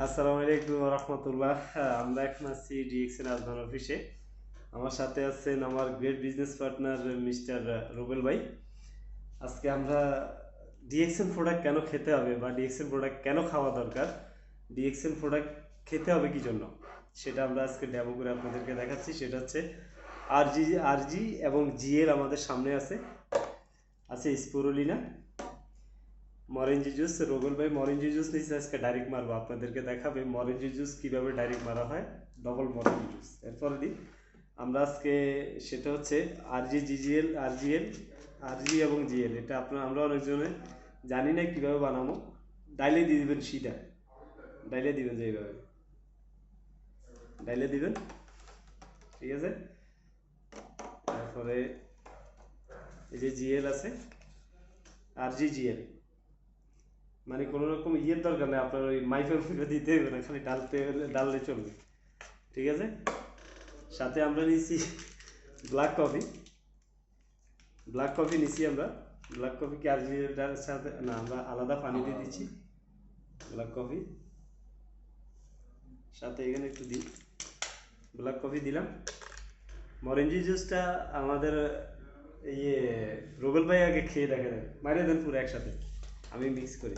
আসসালামু আলাইকুম রহমতুল্লাহ। আমরা এখন আছি ডিএক্সএন আজমান অফিসে। আমার সাথে আছেন আমার great business partner mister Rubel ভাই। আজকে আমরা ডিএক্সএন প্রোডাক্ট কেন খেতে হবে বা ডিএক্সএন প্রোডাক্ট কেন খাওয়া দরকার, ডিএক্সএন প্রোডাক্ট খেতে হবে কি জন্য, সেটা আমরা আজকে ডেমো করে আপনাদেরকে দেখাচ্ছি। সেটা হচ্ছে আরজি এবং জিএল আমাদের সামনে আছে স্পুরুলিনা, মরেঞ্জি জুস। রোগল ভাই মরেঞ্জি জুস নিচে আজকে ডাইরেক্ট মারবো, আপনাদেরকে দেখাবে মরেঞ্জি জুস কীভাবে ডাইরেক্ট মারা হয়, ডবল মরেঞ্জি জুস। এরপরে দিই আমরা আজকে, সেটা হচ্ছে আরজি এবং জিএল। এটা আমরা অনেকজনে জানি না কীভাবে বানাবো। ডাইলে দিয়ে দিবেন, সিটা ডাইলে দিবেন, যেইভাবে ডাইলে দিবেন, ঠিক আছে। তারপরে এই যে জিএল আছে, জিএল মানে কোনো রকম ইয়ের দরকার নেই, আপনার ওই মাইফের দিতে হবে না, খালি ডাললে চলবে, ঠিক আছে। সাথে আমরা নিচ্ছি ব্ল্যাক কফি নিচ্ছি আমরা। ব্ল্যাক কফি কি আরজিটার সাথে না, আমরা আলাদা পানি দিয়ে দিচ্ছি। ব্ল্যাক কফি সাথে এখানে একটু দিই, ব্ল্যাক কফি দিলাম। মরেঞ্জি জুসটা আমাদের ইয়ে রুবেল ভাই আগে খেয়ে দেখা দেন, মারিয়ে দেন পুরো একসাথে, আমি মিক্স করি।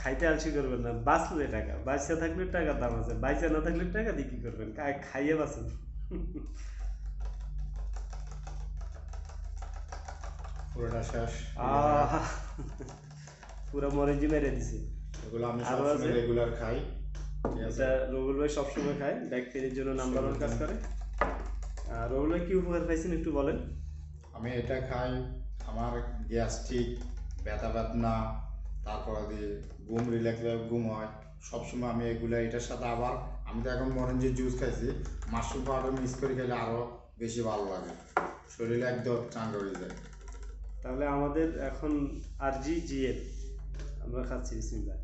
খাইতে আলসি করবেন না, বাঁচলে টাকা, বাঁচা থাকলে টাকার দাম আছে, বাঁচা না থাকলে টাকা দিয়ে কি করবেন, খাইয়ে বাঁচেন। পুরোটা শেষ। পুরো মরেঞ্জি মেরে দিছে। এগুলো আমি আরো আছে, সবসময় রেগুলার খাই। এটা রবুল ভাই সবসময় খায়, ডায়াবেটিসের জন্য নাম্বার ওয়ান কাজ করে। রবুল ভাই কি উপকার পাইছেন একটু বলেন। আমি এটা খাই, আমার গ্যাস্ট্রিক, ব্যথা বেদনা, তারপরে দিয়ে ঘুম রিল্যাক্স ঘুম হয় সবসময়। আমি এগুলো এটার সাথে আবার আমি তো এখন মরেঞ্জির জুস খাইছি, মাশরুম পাউডার মিক্স করে খেলে আরও বেশি ভালো লাগে, শরীরে একদম চাঙ্গা হয়ে যায়। তাহলে আমাদের এখন জিএল আমরা খাচ্ছি, বিসমিল্লাহ।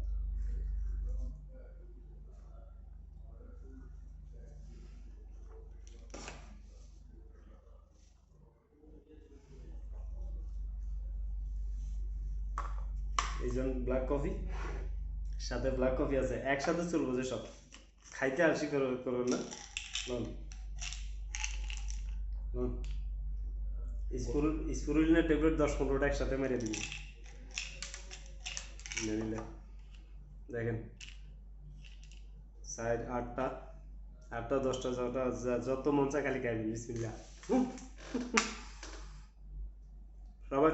এই জন্য ব্ল্যাক কফি, সাথে ব্ল্যাক কফি আছে, একসাথে চলবো যে সব, খাইতে আলসি করবেন না। লন লন স্পুরুলিনা ট্যাবলেট 10-15টা একসাথে মেরে দিবি, নিলে দেখেন 8টা 10টা যত মন চায় খালি খাইবেন, বিসমিল্লাহ। সবাই